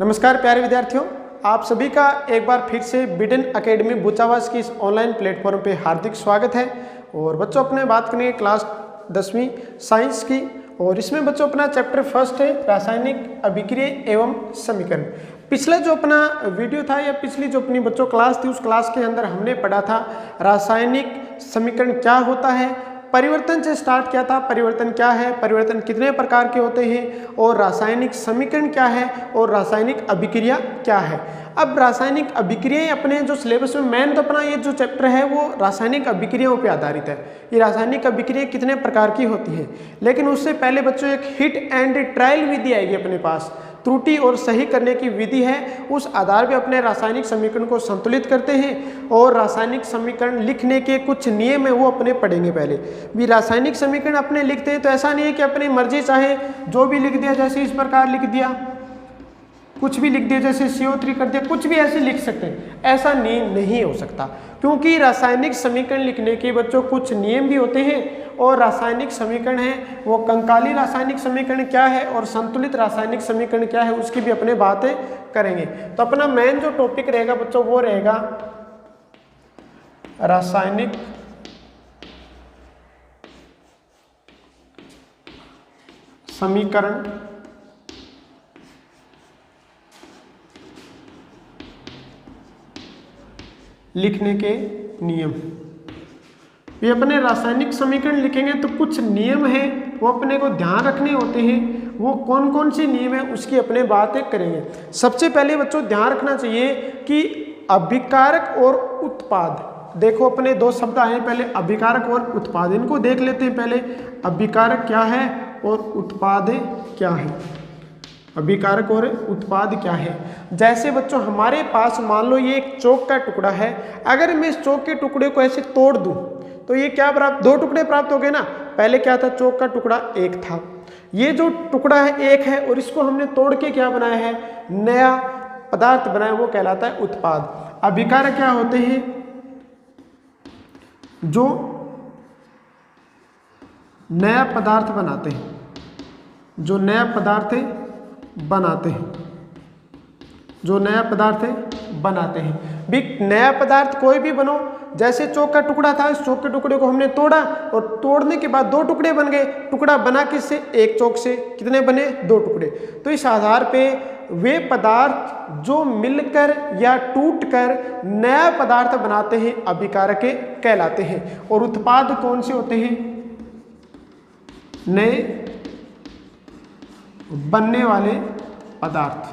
नमस्कार प्यारे विद्यार्थियों, आप सभी का एक बार फिर से बिडन एकेडमी बुचावास की इस ऑनलाइन प्लेटफॉर्म पे हार्दिक स्वागत है। और बच्चों अपने बात करेंगे क्लास 10वीं साइंस की, और इसमें बच्चों अपना चैप्टर फर्स्ट है रासायनिक अभिक्रिया एवं समीकरण। पिछला जो अपना वीडियो था या पिछली जो अपनी बच्चों क्लास थी, उस क्लास के अंदर हमने पढ़ा था रासायनिक समीकरण क्या होता है, परिवर्तन से स्टार्ट किया था। परिवर्तन क्या है, परिवर्तन कितने प्रकार के होते हैं, और रासायनिक समीकरण क्या है, और रासायनिक अभिक्रिया क्या है। अब रासायनिक अभिक्रियाएं अपने जो सिलेबस में मेन तो अपना ये जो चैप्टर है वो रासायनिक अभिक्रियाओं पे आधारित है। ये रासायनिक अभिक्रिया कितने प्रकार की होती हैं, लेकिन उससे पहले बच्चों एक हिट एंड ट्रायल विधि आएगी अपने पास। त्रुटि और सही करने की विधि है, उस आधार पे अपने रासायनिक समीकरण को संतुलित करते हैं। और रासायनिक समीकरण लिखने के कुछ नियम है वो अपने पढ़ेंगे। पहले भी रासायनिक समीकरण अपने लिखते हैं तो ऐसा नहीं है कि अपनी मर्जी चाहे जो भी लिख दिया, जैसे इस प्रकार लिख दिया, कुछ भी लिख दिया, जैसे CO3 कर दिया, कुछ भी ऐसे लिख सकते हैं। ऐसा नहीं हो सकता, क्योंकि रासायनिक समीकरण लिखने के बच्चों कुछ नियम भी होते हैं। और रासायनिक समीकरण है वो कंकाली रासायनिक समीकरण क्या है और संतुलित रासायनिक समीकरण क्या है, उसकी भी अपने बातें करेंगे। तो अपना मेन जो टॉपिक रहेगा बच्चों वो रहेगा रासायनिक समीकरण लिखने के नियम। ये अपने रासायनिक समीकरण लिखेंगे तो कुछ नियम हैं वो अपने को ध्यान रखने होते हैं। वो कौन कौन से नियम है उसकी अपने बातें करेंगे। सबसे पहले बच्चों ध्यान रखना चाहिए कि अभिकारक और उत्पाद, देखो अपने दो शब्द आए पहले, अभिकारक और उत्पाद। इनको देख लेते हैं पहले, अभिकारक क्या है और उत्पाद क्या है। अभिकारक और उत्पाद क्या है। जैसे बच्चों हमारे पास मान लो ये एक चौक का टुकड़ा है, अगर मैं इस चौक के टुकड़े को ऐसे तोड़ दूं तो ये क्या प्राप्त, दो टुकड़े प्राप्त हो गए ना। पहले क्या था, चौक का टुकड़ा एक था, ये जो टुकड़ा है एक है, और इसको हमने तोड़ के क्या बनाया है, नया पदार्थ बनाया, वो कहलाता है उत्पाद। अभिकारक क्या होते हैं, जो नया पदार्थ बनाते हैं, जो नया पदार्थ बनाते हैं, जो नया पदार्थ बनाते हैं। भी नया पदार्थ कोई भी बनो, जैसे चौक का टुकड़ा था, इस चौक के टुकड़े को हमने तोड़ा और तोड़ने के बाद दो टुकड़े बन गए। टुकड़ा बना किससे, एक चौक से, कितने बने, दो टुकड़े। तो इस आधार पे वे पदार्थ जो मिलकर या टूटकर नया पदार्थ बनाते हैं अभिकारक कहलाते हैं। और उत्पाद कौन से होते हैं, नए बनने वाले पदार्थ,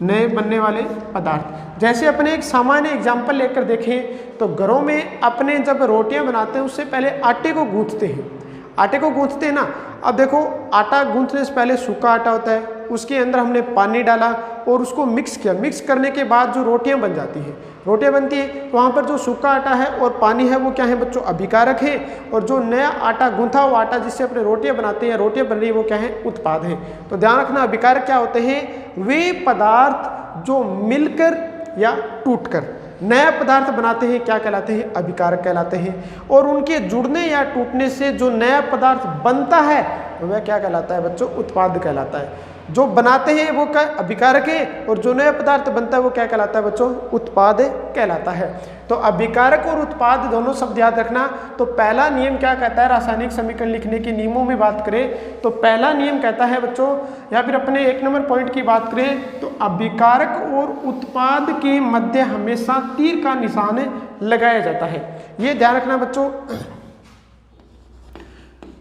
नए बनने वाले पदार्थ। जैसे अपने एक सामान्य एग्जांपल लेकर देखें तो घरों में अपने जब रोटियां बनाते हैं उससे पहले आटे को गूंथते हैं, आटे को गूंथते हैं ना। अब देखो आटा गूंथने से पहले सूखा आटा होता है, उसके अंदर हमने पानी डाला और उसको मिक्स किया। मिक्स करने के बाद जो रोटियां बन जाती हैं, रोटियां बनती है, तो वहाँ पर जो सूखा आटा है और पानी है वो क्या है बच्चों, अभिकारक है। और जो नया आटा गूंथा हुआ आटा जिससे अपने रोटियां बनाते हैं, रोटियां बन रही है, वो क्या है, उत्पाद है। तो ध्यान रखना, अभिकारक क्या होते हैं, वे पदार्थ जो मिलकर या टूटकर नया पदार्थ बनाते हैं क्या कहलाते हैं, अभिकारक कहलाते हैं। और उनके जुड़ने या टूटने से जो नया पदार्थ बनता है वह क्या कहलाता है बच्चों, उत्पाद कहलाता है। जो बनाते हैं वो क्या, अभिकारक है, और जो नया पदार्थ बनता है वो क्या कहलाता है बच्चों, उत्पाद कहलाता है। तो अभिकारक और उत्पाद दोनों शब्द याद रखना। तो पहला नियम क्या कहता है, रासायनिक समीकरण लिखने के नियमों में बात करें तो पहला नियम कहता है बच्चों, या फिर अपने 1 नंबर पॉइंट की बात करें तो अभिकारक और उत्पाद के मध्य हमेशा तीर का निशान लगाया जाता है। ये ध्यान रखना बच्चों।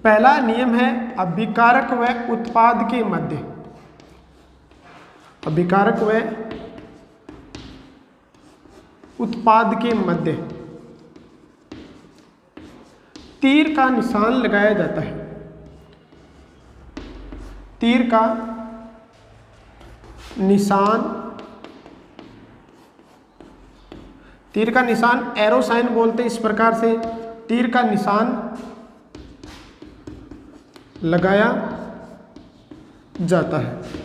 पहला नियम है अभिकारक व उत्पाद के मध्य, अभिकारक व उत्पाद के मध्य तीर का निशान लगाया जाता है। तीर का निशान, तीर का निशान एरो साइन बोलते हैं। इस प्रकार से तीर का निशान लगाया जाता है,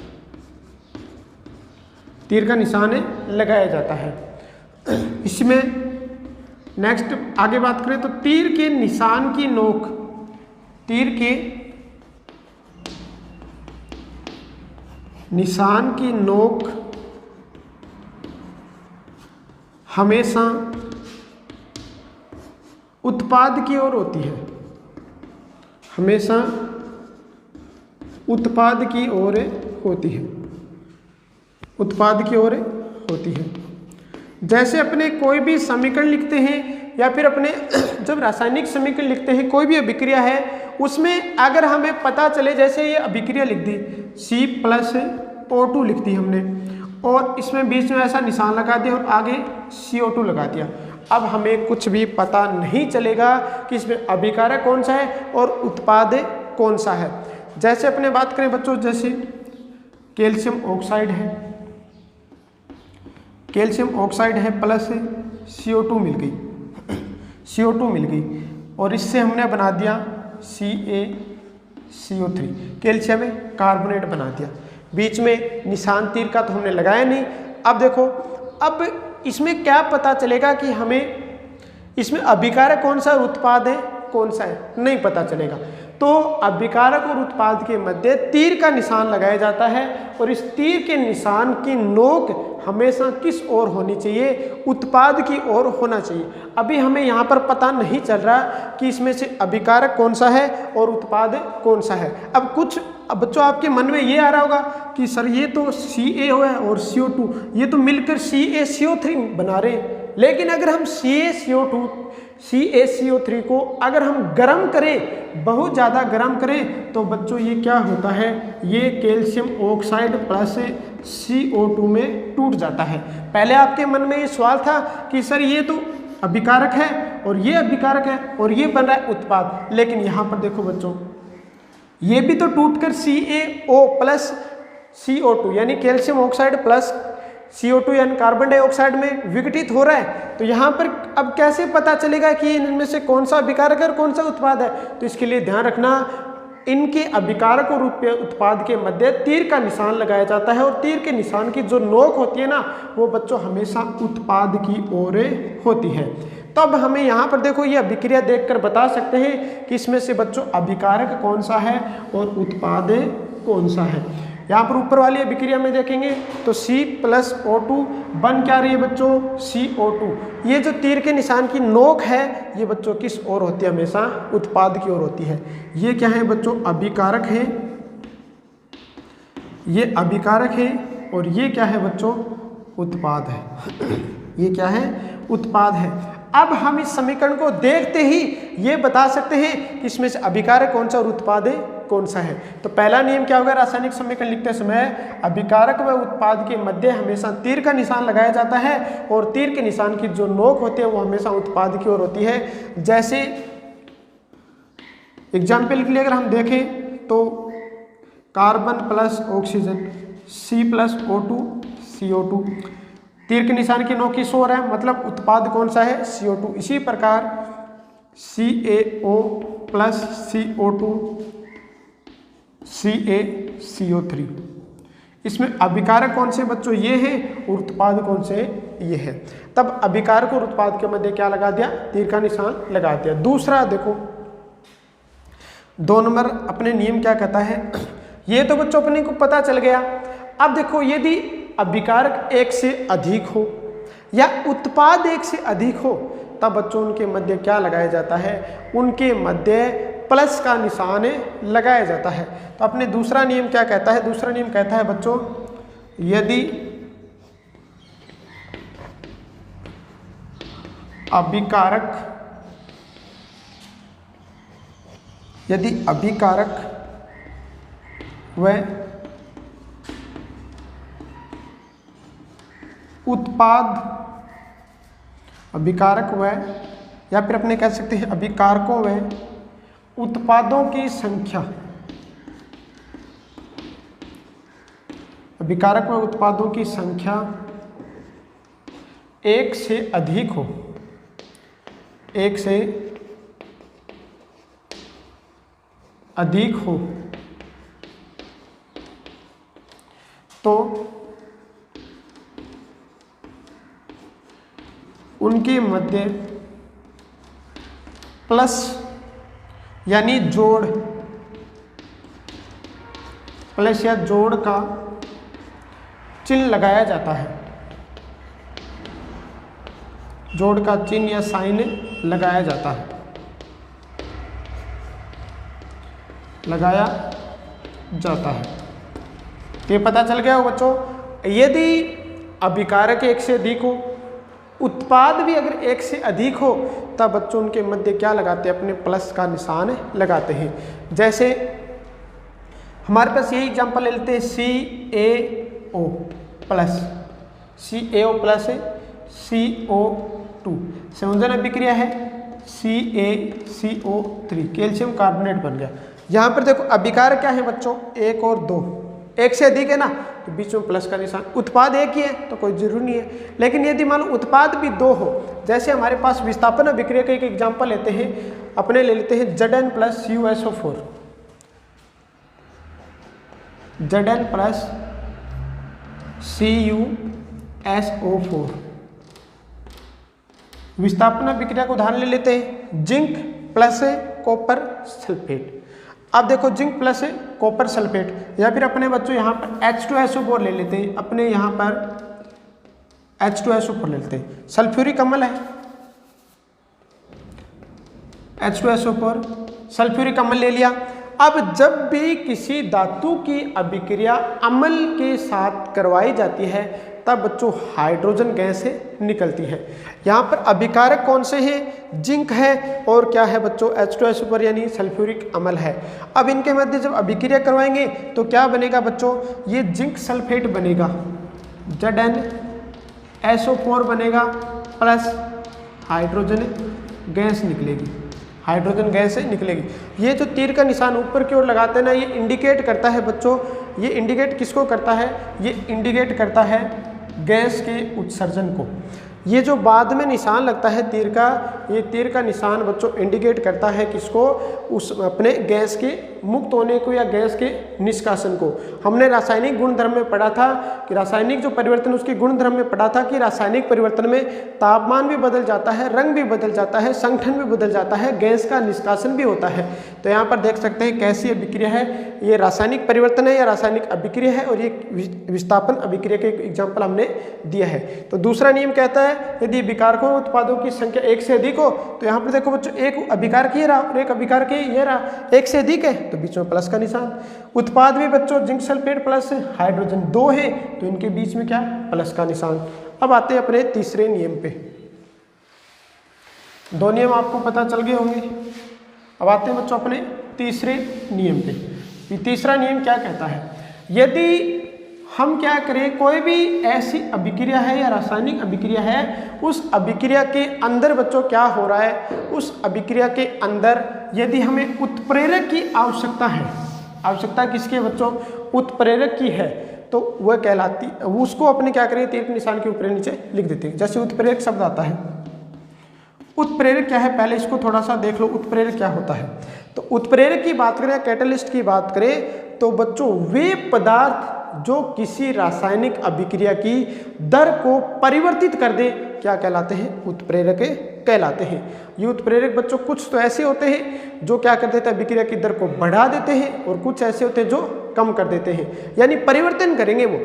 तीर का निशान लगाया जाता है। इसमें नेक्स्ट आगे बात करें तो तीर के निशान की नोक, तीर के निशान की नोक हमेशा उत्पाद की ओर होती है, हमेशा उत्पाद की ओर होती है, उत्पाद की ओर होती है। जैसे अपने कोई भी समीकरण लिखते हैं या फिर अपने जब रासायनिक समीकरण लिखते हैं, कोई भी अभिक्रिया है उसमें अगर हमें पता चले, जैसे ये अभिक्रिया लिख दी C+O2 लिख दी हमने और इसमें बीच में ऐसा निशान लगा दिया और आगे CO2 लगा दिया, अब हमें कुछ भी पता नहीं चलेगा कि इसमें अभिकारक कौन सा है और उत्पाद कौन सा है। जैसे अपने बात करें बच्चों, जैसे कैल्शियम ऑक्साइड है, कैल्शियम ऑक्साइड है प्लस CO2 मिल गई, CO2 मिल गई और इससे हमने बना दिया CaCO3, कैल्शियम कार्बोनेट बना दिया। बीच में निशान तीर का तो हमने लगाया नहीं। अब देखो, अब इसमें क्या पता चलेगा कि हमें इसमें अभिकारक कौन सा और उत्पाद है कौन सा है, नहीं पता चलेगा। तो अभिकारक और उत्पाद के मध्य तीर का निशान लगाया जाता है और इस तीर के निशान की नोक हमेशा किस ओर होनी चाहिए, उत्पाद की ओर होना चाहिए। अभी हमें यहाँ पर पता नहीं चल रहा कि इसमें से अभिकारक कौन सा है और उत्पाद कौन सा है। अब बच्चों आपके मन में ये आ रहा होगा कि सर ये तो Ca है और CO2 ये तो मिलकर CaCO3 बना रहे हैं, लेकिन अगर हम CaCO3 को अगर हम गर्म करें, बहुत ज़्यादा गर्म करें, तो बच्चों ये क्या होता है, ये कैल्शियम ऑक्साइड प्लस CO2 में टूट जाता है। पहले आपके मन में ये सवाल था कि सर ये तो अभिकारक है और ये अभिकारक है और ये बन रहा है उत्पाद, लेकिन यहाँ पर देखो बच्चों, ये भी तो टूटकर CaO प्लस CO2 यानी कैल्शियम ऑक्साइड प्लस CO2 यानी कार्बन डाइऑक्साइड में विघटित हो रहा है। तो यहाँ पर अब कैसे पता चलेगा कि इनमें से कौन सा अभिकारक है और कौन सा उत्पाद है। तो इसके लिए ध्यान रखना, इनके अभिकारक और उत्पाद के मध्य तीर का निशान लगाया जाता है और तीर के निशान की जो नोक होती है ना, वो बच्चों हमेशा उत्पाद की ओर होती है। तब हमें यहाँ पर देखो ये अभिक्रिया देखकर बता सकते हैं कि इसमें से बच्चों अभिकारक कौन सा है और उत्पाद कौन सा है। यहाँ पर ऊपर वाली अभिक्रिया में देखेंगे तो C+O2 बन क्या रही है बच्चों, CO2। ये जो तीर के निशान की नोक है ये बच्चों किस ओर होती है, हमेशा उत्पाद की ओर होती है। ये क्या है बच्चों, अभिकारक है, ये अभिकारक है और ये क्या है बच्चों, उत्पाद है। ये क्या है, उत्पाद है। अब हम इस समीकरण को देखते ही ये बता सकते हैं कि इसमें से अभिकारक कौन सा और उत्पाद कौन सा है। तो पहला नियम क्या होगा, रासायनिक समीकरण लिखते समय अभिकारक व उत्पाद के मध्य हमेशा तीर का निशान लगाया जाता है और तीर के निशान की जो नोक होती है वो हमेशा उत्पाद की ओर होती है। जैसे एग्जाम्पल के लिए अगर हम देखें तो carbon plus oxygen C+O2 CO2, तीर के निशान की नोक किस ओर है, मतलब उत्पाद कौन सा है, CO2। इसी प्रकार CaO प्लस CO2 CaCO3, इसमें अभिकारक कौन से बच्चों, ये है और उत्पाद कौन से, ये है। तब अभिकारक और उत्पाद के मध्य क्या लगा दिया, तीर का निशान लगा दिया। दूसरा देखो 2 नंबर अपने नियम क्या कहता है, ये तो बच्चों अपने को पता चल गया। अब देखो यदि अभिकारक एक से अधिक हो या उत्पाद एक से अधिक हो तब बच्चों उनके मध्य क्या लगाया जाता है, उनके मध्य प्लस का निशान लगाया जाता है। तो अपने दूसरा नियम क्या कहता है, दूसरा नियम कहता है बच्चों यदि अभिकारक व उत्पाद, अभिकारक व या फिर अपने कह सकते हैं अभिकारकों व उत्पादों की संख्या, अभिकारक व उत्पादों की संख्या एक से अधिक हो, एक से अधिक हो तो उनके मध्य प्लस यानी जोड़, प्लस या जोड़ का चिन्ह लगाया जाता है, जोड़ का चिन्ह या साइन लगाया जाता है, लगाया जाता है। ये पता चल गया हो बच्चों। यदि अभिकारक एक से अधिक हो, उत्पाद भी अगर एक से अधिक हो, तब बच्चों उनके मध्य क्या लगाते हैं, अपने प्लस का निशान लगाते हैं। जैसे हमारे पास यही एग्जांपल ले लेते हैं, CaO plus, CaO plus CO2 संयोजन अभिक्रिया है, CaCO3 कैल्शियम कार्बोनेट बन गया। यहाँ पर देखो अभिकारक क्या है बच्चों, 1 और 2, एक से अधिक है ना, तो बीच में प्लस का निशान। उत्पाद एक ही है तो कोई जरूरी नहीं है, लेकिन यदि मान लो उत्पाद भी 2 हो, जैसे हमारे पास विस्थापन अभिक्रिया का एक एग्जांपल लेते हैं, अपने ले लेते हैं Zn plus CuSO4, Zn plus CuSO4। विस्थापन अभिक्रिया का उदाहरण ले लेते हैं, जिंक प्लस कॉपर सल्फेट। अब देखो जिंक प्लस कॉपर सल्फेट, या फिर अपने बच्चों यहाँ पर H2SO4 ले लेते हैं, अपने यहाँ पर H2SO4 ले लेते हैं, सल्फ्यूरिक अम्ल है, H2SO4 सल्फ्यूरिक अम्ल ले लिया। अब जब भी किसी धातु की अभिक्रिया अम्ल के साथ करवाई जाती है, तब बच्चों हाइड्रोजन गैस निकलती है। यहाँ पर अभिकारक कौन से हैं, जिंक है और क्या है बच्चों, H2SO4 यानी सल्फ्यूरिक अम्ल है। अब इनके मध्य जब अभिक्रिया करवाएंगे तो क्या बनेगा बच्चों, ये जिंक सल्फेट बनेगा, ZnSO4 बनेगा, प्लस हाइड्रोजन गैस निकलेगी, हाइड्रोजन गैस निकलेगी। ये जो तीर का निशान ऊपर की ओर लगाते हैं ना, ये इंडिकेट करता है बच्चों, ये इंडिकेट किसको करता है, ये इंडिकेट करता है गैस के उत्सर्जन को। ये जो बाद में निशान लगता है तीर का, ये तीर का निशान बच्चों इंडिकेट करता है किसको, उस अपने गैस के मुक्त होने को या गैस के निष्कासन को। हमने रासायनिक गुणधर्म में पढ़ा था कि रासायनिक जो परिवर्तन, उसके गुणधर्म में पढ़ा था कि रासायनिक परिवर्तन में तापमान भी बदल जाता है, रंग भी बदल जाता है, संगठन भी बदल जाता है, गैस का निष्कासन भी होता है। तो यहाँ पर देख सकते हैं कैसी अभिक्रिया है, ये रासायनिक परिवर्तन है या रासायनिक अभिक्रिया है, और ये विस्थापन अभिक्रिया के एग्जाम्पल हमने दिया है। तो दूसरा नियम कहता है यदि अभिकारकों उत्पादों की संख्या एक से अधिक हो, तो यहाँ पर देखो बच्चों एक अभिकारक ये रहा और एक अभिकारक ये रहा, एक से अधिक है तो बीच में प्लस का निशान। उत्पाद भी बच्चों जिंक सल्फेट प्लस हाइड्रोजन 2 है, तो इनके बीच में क्या, प्लस का निशान। अब आते हैं अपने तीसरे नियम पे। 2 नियम आपको पता चल गए होंगे। अब आते हैं बच्चों अपने तीसरे नियम पे। ये तीसरा नियम क्या कहता है, यदि हम क्या करें, कोई भी ऐसी अभिक्रिया है या रासायनिक अभिक्रिया है, उस अभिक्रिया के अंदर बच्चों क्या हो रहा है, उस अभिक्रिया के अंदर यदि हमें उत्प्रेरक की आवश्यकता है, आवश्यकता किसकी है बच्चों, उत्प्रेरक की है, तो वह कहलाती, उसको अपने क्या करें, तीर के निशान के ऊपर नीचे लिख देते हैं। जैसे उत्प्रेरक शब्द आता है, उत्प्रेरक क्या है, पहले इसको थोड़ा सा देख लो, उत्प्रेरक क्या होता है। तो उत्प्रेरक की बात करें, कैटलिस्ट की बात करें, तो बच्चों वे पदार्थ जो किसी रासायनिक अभिक्रिया की दर को परिवर्तित कर दे, क्या कहलाते हैं, उत्प्रेरक कहलाते हैं। ये उत्प्रेरक बच्चों कुछ तो ऐसे होते हैं जो क्या कर देते हैं, अभिक्रिया की दर को बढ़ा देते हैं, और कुछ ऐसे होते हैं जो कम कर देते हैं, यानी परिवर्तन करेंगे। वो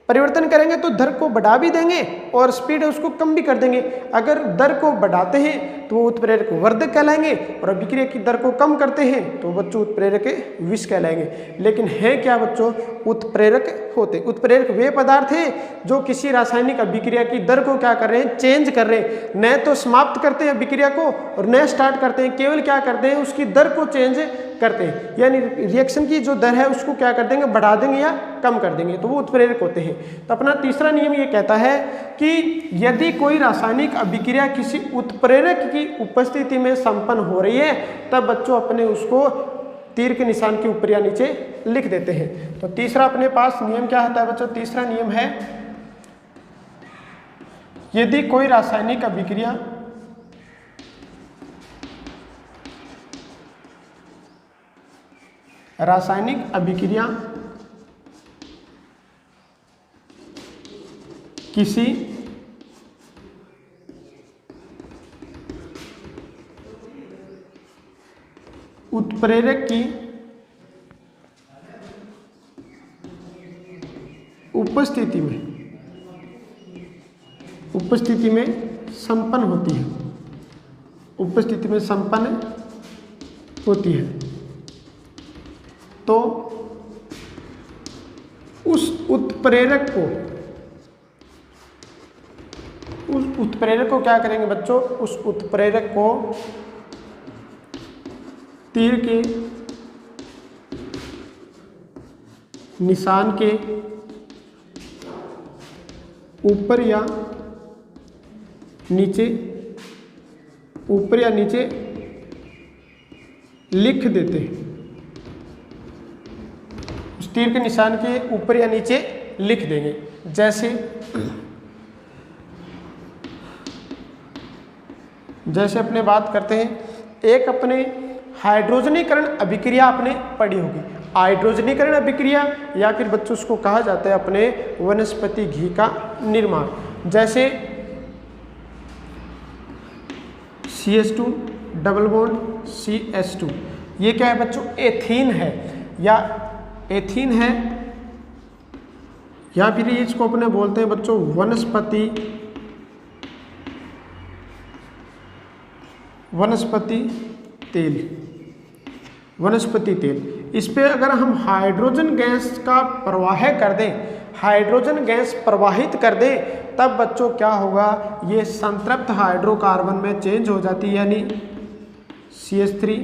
परिवर्तन करेंगे तो दर को बढ़ा भी देंगे और स्पीड है उसको कम भी कर देंगे। अगर दर को बढ़ाते हैं तो वो उत्प्रेरक वर्धक कहलाएंगे, और अभिक्रिया की दर को कम करते हैं तो बच्चों उत्प्रेरक विष कहलाएंगे। लेकिन है क्या बच्चों, उत्प्रेरक होते, उत्प्रेरक वे पदार्थ हैं जो किसी रासायनिक अभिक्रिया की दर को क्या कर रहे हैं, चेंज कर रहे हैं। न तो समाप्त करते हैं अभिक्रिया को और न स्टार्ट करते हैं, केवल क्या करते हैं, उसकी दर को चेंज करते हैं, यानी रिएक्शन की जो दर है उसको क्या कर देंगे, बढ़ा देंगे या कम कर देंगे, तो वो उत्प्रेरक होते हैं। तो अपना तीसरा नियम ये कहता है कि यदि कोई रासायनिक अभिक्रिया किसी उत्प्रेरक की उपस्थिति में संपन्न हो रही है, तब बच्चों अपने उसको तीर के निशान के ऊपर या नीचे लिख देते हैं। तो तीसरा अपने पास नियम क्या होता है बच्चों, तीसरा नियम है यदि कोई रासायनिक अभिक्रिया किसी उत्प्रेरक की उपस्थिति में संपन्न होती है, उपस्थिति में संपन्न होती है। तो उस उत्प्रेरक को क्या करेंगे बच्चों, उस उत्प्रेरक को तीर के निशान के ऊपर या नीचे लिख देते हैं। उस तीर के निशान के ऊपर या नीचे लिख देंगे। जैसे अपने बात करते हैं, एक अपने हाइड्रोजनीकरण अभिक्रिया आपने पढ़ी होगी। हाइड्रोजनीकरण अभिक्रिया या फिर बच्चों उसको कहा जाता है अपने वनस्पति घी का निर्माण। जैसे CH2 डबल बॉन्ड CH2, ये क्या है बच्चों, एथीन है या फिर इसको अपने बोलते हैं बच्चों वनस्पति तेल। इस पे अगर हम हाइड्रोजन गैस का प्रवाह कर दें, हाइड्रोजन गैस प्रवाहित कर दें, तब बच्चों क्या होगा, ये संतृप्त हाइड्रोकार्बन में चेंज हो जाती है, यानी CH3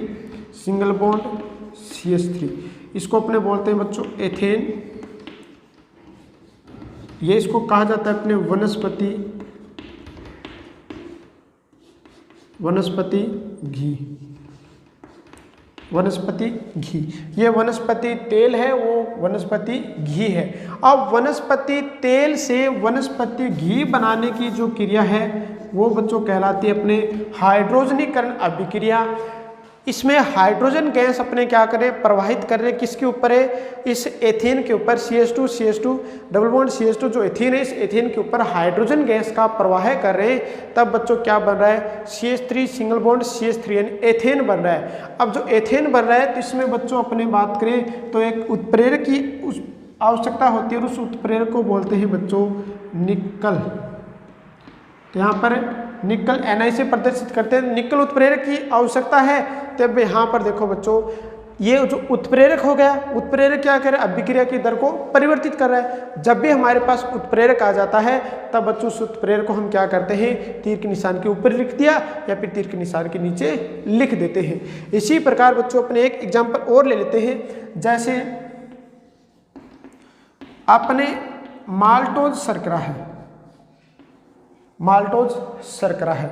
सिंगल बॉन्ड CH3। इसको अपने बोलते हैं बच्चों एथेन। ये इसको कहा जाता है अपने वनस्पति घी। ये वनस्पति तेल है, वो वनस्पति घी है। अब वनस्पति तेल से वनस्पति घी बनाने की जो क्रिया है वो बच्चों कहलाती है अपने हाइड्रोजनीकरण अभिक्रिया। इसमें हाइड्रोजन गैस अपने क्या करें, प्रवाहित कर रहे, किसके ऊपर है, इस एथेन के ऊपर। CH2 डबल बॉन्ड CH2 जो एथेन है, इस एथेन के ऊपर हाइड्रोजन गैस का प्रवाह कर रहे हैं। तब बच्चों क्या बन रहा है, CH3 सिंगल बॉन्ड CH3 यानी एथेन बन रहा है। अब जो एथेन बन रहा है तो इसमें बच्चों अपने बात करें तो एक उत्प्रेरक की उस आवश्यकता होती है, और उस उत्प्रेरक को बोलते हैं बच्चों निकल। तो यहाँ पर निकल Ni से प्रदर्शित करते हैं, निकल उत्प्रेरक की आवश्यकता है। तब यहाँ पर देखो बच्चों, ये जो उत्प्रेरक हो गया, उत्प्रेरक क्या करे, अभिक्रिया की दर को परिवर्तित कर रहा है। जब भी हमारे पास उत्प्रेरक आ जाता है तब बच्चों उस उत्प्रेरक को हम क्या करते हैं, तीर के निशान के ऊपर लिख दिया या फिर तीर के निशान के नीचे लिख देते हैं। इसी प्रकार बच्चों अपने एक एग्जाम्पल और ले लेते हैं। जैसे अपने माल्टोज शर्करा है,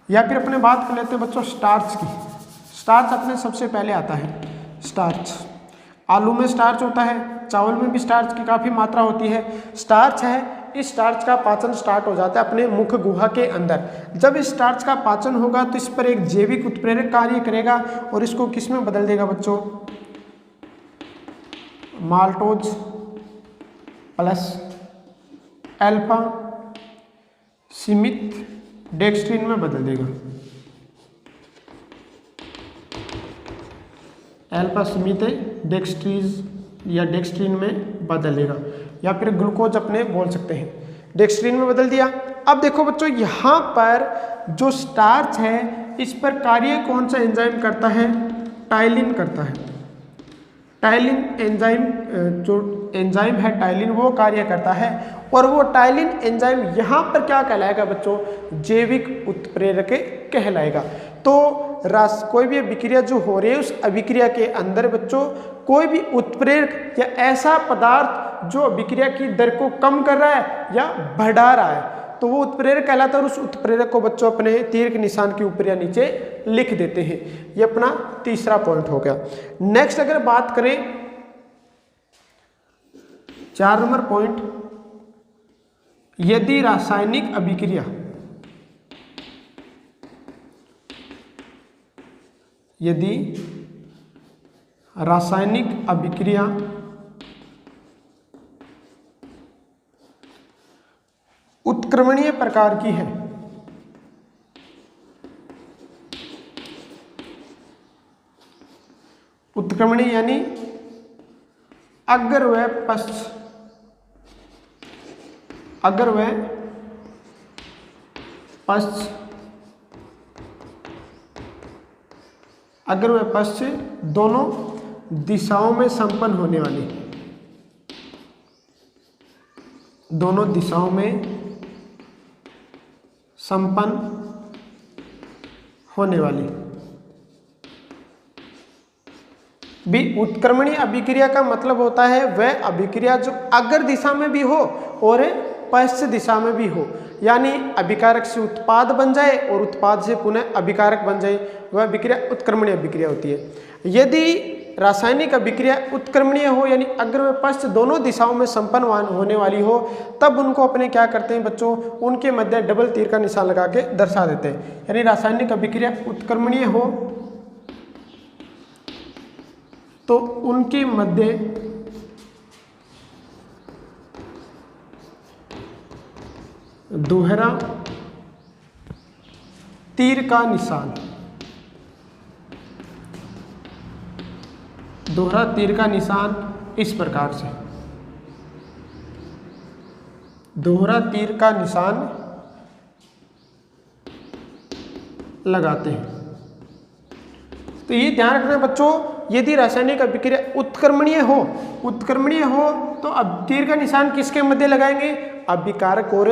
या फिर अपने बात कर लेते हैं बच्चों स्टार्च की। स्टार्च अपने सबसे पहले आता है स्टार्च। आलू में स्टार्च होता है, चावल में भी स्टार्च की काफ़ी मात्रा होती है। स्टार्च है, इस स्टार्च का पाचन स्टार्ट हो जाता है अपने मुख गुहा के अंदर। जब इस स्टार्च का पाचन होगा तो इस पर एक जैविक उत्प्रेरक कार्य करेगा और इसको किस में बदल देगा बच्चों, माल्टोज प्लस अल्फा सीमित डेक्स्ट्रीन में बदल देगा। अल्फा सीमित डेक्स्ट्रीज या डेक्स्ट्रीन में बदलेगा, या फिर ग्लूकोज अपने बोल सकते हैं, डेक्स्ट्रीन में बदल दिया। अब देखो बच्चों यहाँ पर जो स्टार्च है इस पर कार्य कौन सा एंजाइम करता है, टाइलिन करता है। टाइलिन एंजाइम, जो एंजाइम है टाइलिन, वो कार्य करता है। और वो टाइलिन एंजाइम यहाँ पर क्या कहलाएगा बच्चों, जैविक उत्प्रेरक कहलाएगा। तो कोई भी अभिक्रिया जो हो रही है उस अभिक्रिया के अंदर बच्चों कोई भी उत्प्रेरक या ऐसा पदार्थ जो अभिक्रिया की दर को कम कर रहा है या बढ़ा रहा है तो वो उत्प्रेरक कहलाता है। और उस उत्प्रेरक को बच्चों अपने तीर के निशान के ऊपर या नीचे लिख देते हैं। ये अपना तीसरा पॉइंट हो गया। नेक्स्ट अगर बात करें 4 नंबर पॉइंट, यदि रासायनिक अभिक्रिया उत्क्रमणीय प्रकार की है, उत्क्रमणीय यानी अग्र व पश्च अगर वह पश्च दोनों दिशाओं में संपन्न होने वाली, दोनों दिशाओं में संपन्न होने वाली भी उत्क्रमणीय अभिक्रिया का मतलब होता है वह अभिक्रिया जो अग्र दिशा में भी हो और पश्च दिशा में भी हो, यानी अभिकारक से उत्पाद बन जाए और उत्पाद से पुनः अभिकारक बन जाए, वह अभिक्रिया उत्क्रमणीय अभिक्रिया होती है। यदि रासायनिक अभिक्रिया उत्क्रमणीय हो यानी अग्र व पश्च दोनों दिशाओं में संपन्न होने वाली हो, तब उनको अपने क्या करते हैं बच्चों, उनके मध्य डबल तीर का निशान लगा के दर्शा देते हैं। यानी रासायनिक अभिक्रिया उत्क्रमणीय हो तो उनके मध्य दोहरा तीर का निशान, दोहरा तीर का निशान इस प्रकार से, दोहरा तीर का निशान लगाते हैं। तो ये ध्यान रखना बच्चों, यदि रासायनिक अभिक्रिया उत्क्रमणीय हो तो अब तीर का निशान किसके मध्य लगाएंगे, अभिकारक और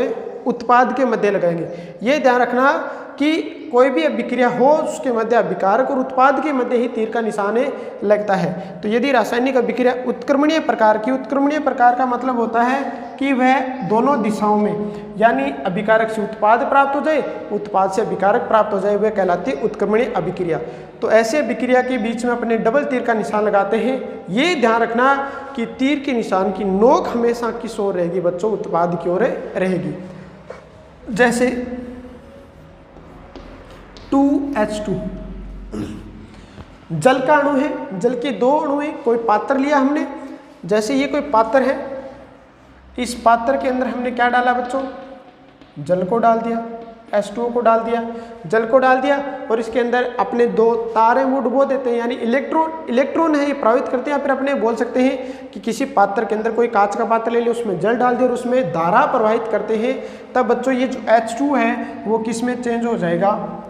उत्पाद के मध्य लगाएंगे। ये ध्यान रखना कि कोई भी अभिक्रिया हो उसके मध्य अभिकारक और उत्पाद के मध्य ही तीर का निशान लगता है। तो यदि रासायनिक अभिक्रिया उत्क्रमणीय प्रकार की, उत्क्रमणीय प्रकार का मतलब होता है कि वह दोनों दिशाओं में यानी अभिकारक से उत्पाद प्राप्त हो जाए, उत्पाद से अभिकारक प्राप्त हो जाए, वह कहलाती है उत्क्रमणीय अभिक्रिया। तो ऐसे अभिक्रिया के बीच में अपने डबल तीर का निशान लगाते हैं। ये ध्यान रखना कि तीर के निशान की नोक हमेशा किस ओर रहेगी बच्चों, उत्पाद की ओर रहेगी। जैसे 2H2 जल का अणु है, जल के दो अणु हैं, कोई पात्र लिया हमने, जैसे ये कोई पात्र है, इस पात्र के अंदर हमने क्या डाला बच्चों, जल को डाल दिया, H2O को डाल दिया, जल को डाल दिया और इसके अंदर अपने दो तारे वो डुबो देते हैं, यानी इलेक्ट्रॉन है ये प्रवाहित करते हैं। या फिर अपने बोल सकते हैं कि किसी पात्र के अंदर कोई कांच का पात्र ले लिया, उसमें जल डाल दिया और उसमें धारा प्रवाहित करते हैं। तब बच्चों ये जो H2 है वो किस में चेंज हो जाएगा,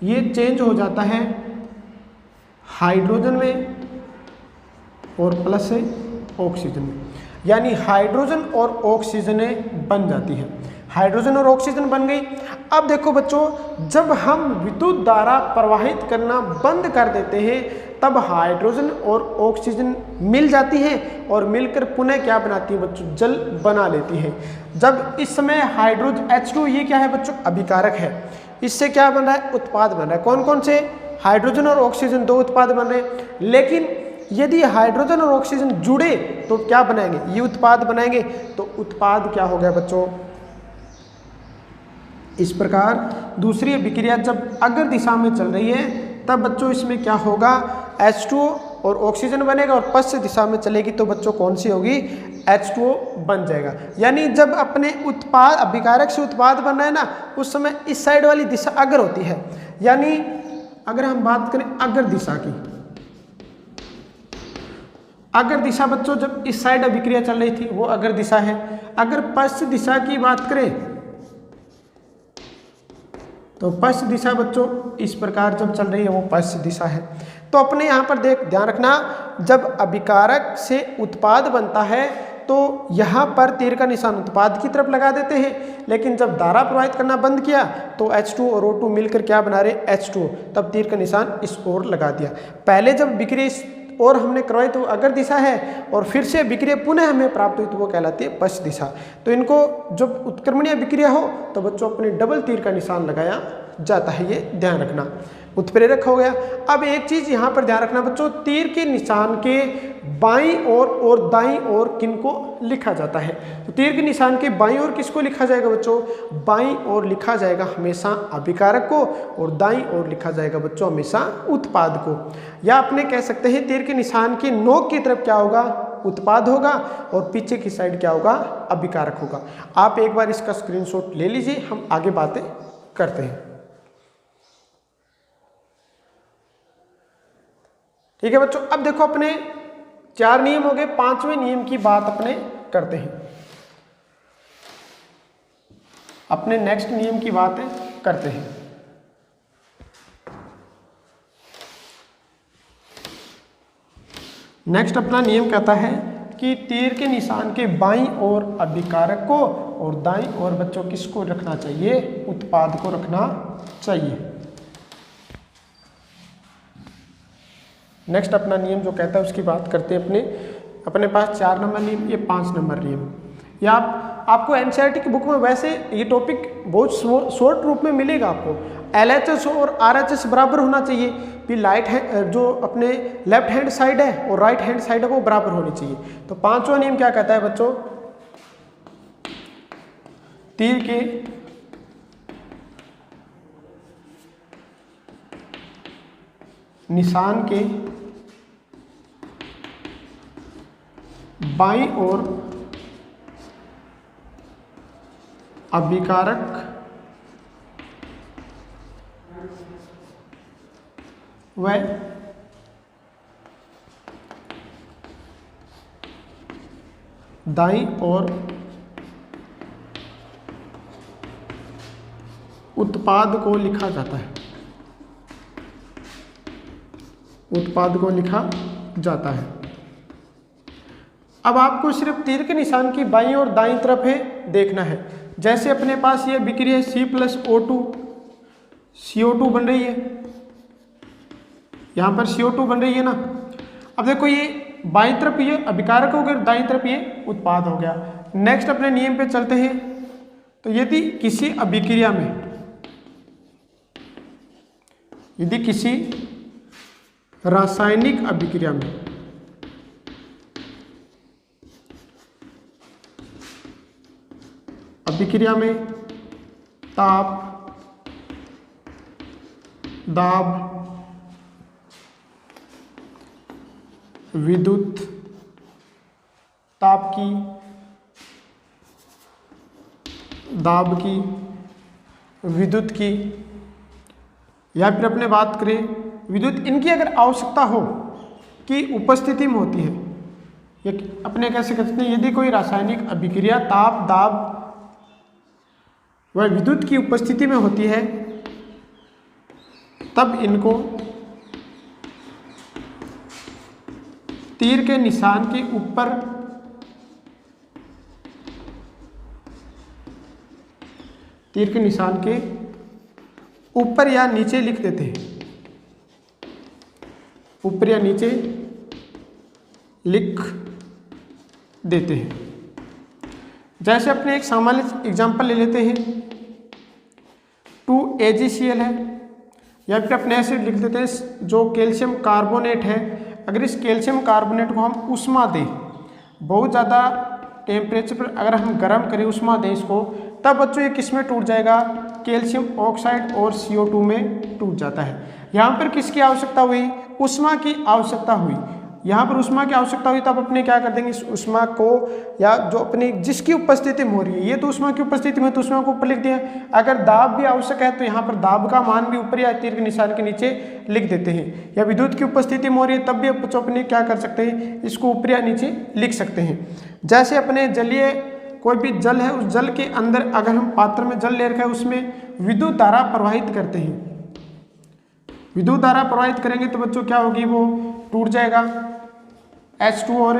ये चेंज हो जाता है हाइड्रोजन में और प्लस से ऑक्सीजन में, यानी हाइड्रोजन और ऑक्सीजन बन जाती है, हाइड्रोजन और ऑक्सीजन बन गई। अब देखो बच्चों, जब हम विद्युत धारा प्रवाहित करना बंद कर देते हैं तब हाइड्रोजन और ऑक्सीजन मिल जाती हैं और मिलकर पुनः क्या बनाती है बच्चों, जल बना लेती है। जब इस समय हाइड्रोजन H2 ये क्या है बच्चों, अभिकारक है, इससे क्या बन रहा है, उत्पाद बन रहा है। कौन कौन से, हाइड्रोजन और ऑक्सीजन दो उत्पाद बन रहे हैं। लेकिन यदि हाइड्रोजन और ऑक्सीजन जुड़े तो क्या बनाएंगे, ये उत्पाद बनाएंगे। तो उत्पाद क्या हो गया बच्चों, इस प्रकार दूसरी अभिक्रिया जब अग्र दिशा में चल रही है तब बच्चों इसमें क्या होगा, H2O और ऑक्सीजन बनेगा और पश्चिम दिशा में चलेगी तो बच्चों कौन सी होगी, H2O बन जाएगा। यानी जब अपने उत्पाद अभिकारक से उत्पाद बन रहा है ना, उस समय इस साइड वाली दिशा अग्र होती है। यानी अगर हम बात करें अग्र दिशा की, अग्र दिशा बच्चों जब इस साइड अभिक्रिया चल रही थी वो अग्र दिशा है। अगर पश्चिम दिशा की बात करें तो पश्चिम दिशा बच्चों इस प्रकार जब चल रही है वो पश्चिम दिशा है। तो अपने यहाँ पर ध्यान रखना, जब अभिकारक से उत्पाद बनता है तो यहाँ पर तीर का निशान उत्पाद की तरफ लगा देते हैं, लेकिन जब धारा प्रवाहित करना बंद किया तो H2 और O2 मिलकर क्या बना रहे, H2O, तब तीर का निशान इस ओर लगा दिया। पहले जब विक्रिया इस और हमने करवाई तो अग्र दिशा है और फिर से विक्रिया पुनः हमें प्राप्त हुई तो वो कहलाती है पश्चिम दिशा। तो इनको जब उत्क्रमणीय विक्रिया हो तो बच्चों अपने डबल तीर का निशान लगाया जाता है, ये ध्यान रखना। उत्प्रेरक हो गया। अब एक चीज यहाँ पर ध्यान रखना बच्चों, तीर के निशान के बाईं ओर और दाईं ओर किनको लिखा जाता है। तो तीर के निशान के बाईं ओर किसको लिखा जाएगा बच्चों, बाईं ओर लिखा जाएगा हमेशा अभिकारक को और दाईं ओर लिखा जाएगा बच्चों हमेशा उत्पाद को। या अपने कह सकते हैं तीर के निशान की नोक की तरफ क्या होगा, उत्पाद होगा और पीछे की साइड क्या होगा, अभिकारक होगा। आप एक बार इसका स्क्रीनशॉट ले लीजिए, हम आगे बातें करते हैं। ठीक है बच्चों, अब देखो अपने 4 नियम हो गए, 5वें नियम की बात अपने करते हैं। अपने नेक्स्ट नियम की बात करते हैं। नेक्स्ट अपना नियम कहता है कि तीर के निशान के बाईं ओर अभिकारक को और दाईं ओर बच्चों किसको रखना चाहिए? उत्पाद को रखना चाहिए। नेक्स्ट अपना नियम जो कहता है उसकी बात करते हैं। अपने पास 4 नंबर नियम, ये 5 नंबर नियम। या आपको एनसीईआरटी की बुक में वैसे ये टॉपिक बहुत शॉर्ट रूप में मिलेगा आपको। एलएचएस और आरएचएस बराबर होना चाहिए, भी लाइट है जो अपने लेफ्ट हैंड साइड है और राइट हैंड साइड है वो बराबर होनी चाहिए। तो 5वां नियम क्या कहता है बच्चों? तीर के निशान के बाईं ओर अभिकारक व दाईं ओर उत्पाद को लिखा जाता है। उत्पाद को लिखा जाता है। अब आपको सिर्फ तीर के निशान की बाईं और दाईं तरफ है देखना है। जैसे अपने पास ये अभिक्रिया C+O2 CO2 बन रही है, यहाँ पर CO2 बन रही है ना। अब देखो ये बाईं तरफ ये अभिकारक हो गया, दाईं तरफ ये उत्पाद हो गया। नेक्स्ट अपने नियम पे चलते हैं। तो यदि किसी अभिक्रिया में, यदि किसी रासायनिक अभिक्रिया में ताप, दाब, विद्युत ताप की, दाब की, विद्युत की, या फिर अपने बात करें विद्युत, इनकी अगर आवश्यकता हो कि उपस्थिति में होती है, ये अपने कैसे कहते हैं, यदि कोई रासायनिक अभिक्रिया ताप, दाब व विद्युत की उपस्थिति में होती है तब इनको तीर के निशान के ऊपर या नीचे लिख देते हैं। ऊपर या नीचे लिख देते हैं। जैसे अपने एक सामान्य एग्जांपल ले लेते हैं, 2AgCl है, या फिर अपने ऐसे लिख देते हैं जो कैल्शियम कार्बोनेट है। अगर इस कैल्शियम कार्बोनेट को हम उष्मा दें, बहुत ज़्यादा टेम्परेचर पर अगर हम गर्म करें, उष्मा दें इसको, तब बच्चों ये किस में टूट जाएगा? कैल्शियम ऑक्साइड और CO2 में टूट जाता है। यहाँ पर किसकी आवश्यकता हुई? उष्मा की आवश्यकता हुई। यहाँ पर उष्मा की आवश्यकता हुई तब अपने क्या कर देंगे, इस उष्मा को, या जो अपनी जिसकी उपस्थिति में हो रही है, ये तो उष्मा की उपस्थिति में, तो उष्मा को ऊपर लिख दिया। अगर दाब भी आवश्यक है तो यहाँ पर दाब का मान भी ऊपर या तीर के निशान के नीचे लिख देते हैं। या विद्युत की उपस्थिति में हो रही है तब भी बच्चों अपने क्या कर सकते हैं, इसको ऊपर या नीचे लिख सकते हैं। जैसे अपने जलीय कोई भी जल है, उस जल के अंदर अगर हम पात्र में जल ले रखा है, उसमें विद्युत धारा प्रवाहित करते हैं। विद्युत धारा प्रवाहित करेंगे तो बच्चों क्या होगी, वो टूट जाएगा, H2 और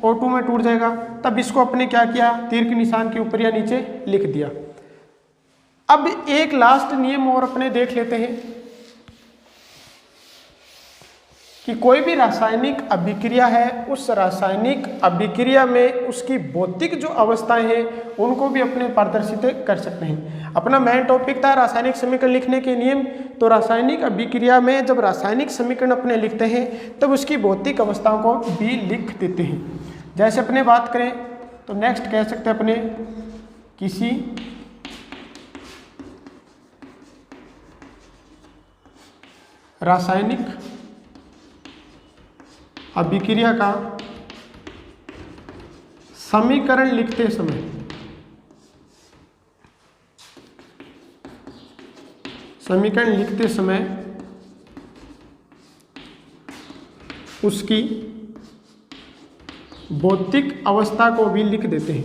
O2 में टूट जाएगा। तब इसको अपने क्या किया, तीर के निशान के ऊपर या नीचे लिख दिया। अब एक लास्ट नियम और अपने देख लेते हैं कि कोई भी रासायनिक अभिक्रिया है, उस रासायनिक अभिक्रिया में उसकी भौतिक जो अवस्थाएं हैं उनको भी अपने प्रदर्शित कर सकते हैं। अपना मेन टॉपिक था रासायनिक समीकरण लिखने के नियम। तो रासायनिक अभिक्रिया में जब रासायनिक समीकरण अपने लिखते हैं तब उसकी भौतिक अवस्थाओं को भी लिख देते हैं। जैसे अपने बात करें तो नेक्स्ट कह सकते हैं अपने, किसी रासायनिक अभिक्रिया का समीकरण लिखते समय उसकी भौतिक अवस्था को भी लिख देते हैं।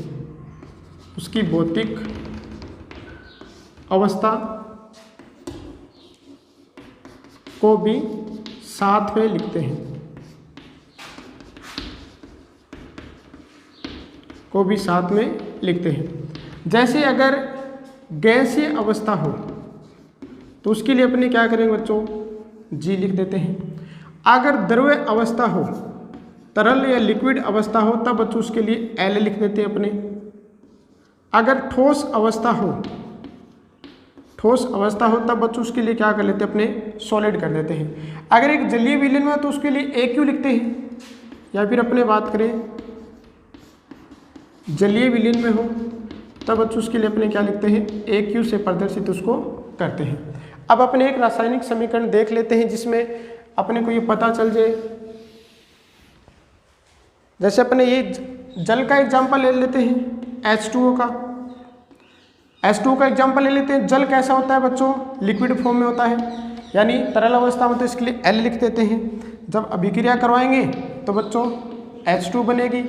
उसकी भौतिक अवस्था को भी साथ में लिखते हैं, को भी साथ में लिखते हैं। जैसे अगर गैसीय अवस्था हो तो उसके लिए अपने क्या करेंगे बच्चों, जी लिख देते हैं। अगर द्रव्य अवस्था हो, तरल या लिक्विड अवस्था हो, तब बच्चों उसके लिए एल लिख देते हैं अपने। अगर ठोस अवस्था हो, ठोस अवस्था हो तब बच्चों उसके लिए क्या कर लेते हैं, अपने सॉलिड कर देते हैं। अगर एक जलीय विलयन में हो तो उसके लिए ए क्यू लिखते हैं, या फिर अपने बात करें जलीय विलयन में हो तब बच्चों उसके लिए अपने क्या लिखते हैं, ए क्यू से प्रदर्शित उसको करते हैं। अब अपने एक रासायनिक समीकरण देख लेते हैं जिसमें अपने को ये पता चल जाए। जैसे अपने ये जल का एग्जाम्पल ले लेते हैं, H2O का। H2O का एग्जाम्पल ले लेते हैं। जल कैसा होता है बच्चों, लिक्विड फॉर्म में होता है, यानी तरल अवस्था में, तो इसके लिए L लिख देते हैं। जब अभिक्रिया करवाएंगे तो बच्चों H2 बनेगी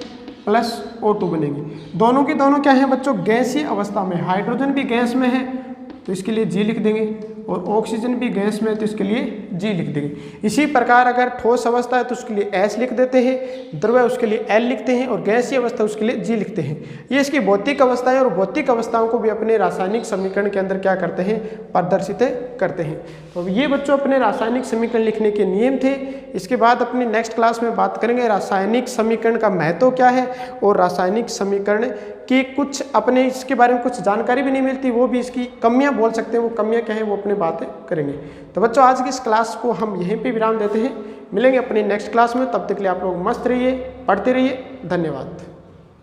प्लस O2 बनेगी। दोनों की दोनों क्या है बच्चों, गैसीय अवस्था में। हाइड्रोजन भी गैस में है तो इसके लिए G लिख देंगे, और ऑक्सीजन भी गैस में है तो इसके लिए G लिख देंगे। इसी प्रकार अगर ठोस अवस्था है तो उसके लिए S लिख देते हैं, द्रव्य उसके लिए L लिखते हैं, और गैसीय अवस्था उसके लिए G लिखते हैं। ये इसकी भौतिक अवस्था है, और भौतिक अवस्थाओं को भी अपने रासायनिक समीकरण के अंदर क्या करते हैं, प्रदर्शित करते हैं। तो ये बच्चों अपने रासायनिक समीकरण लिखने के नियम थे। इसके बाद अपनी नेक्स्ट क्लास में बात करेंगे रासायनिक समीकरण का महत्व क्या है, और रासायनिक समीकरण की कुछ अपने इसके बारे में कुछ जानकारी भी नहीं मिलती, वो भी इसकी कमियां बोल सकते हैं, वो कमियां क्या है वो अपने बातें करेंगे। तो बच्चों आज की इस क्लास को हम यहीं पे विराम देते हैं, मिलेंगे अपनी नेक्स्ट क्लास में। तब तक के लिए आप लोग मस्त रहिए, पढ़ते रहिए। धन्यवाद।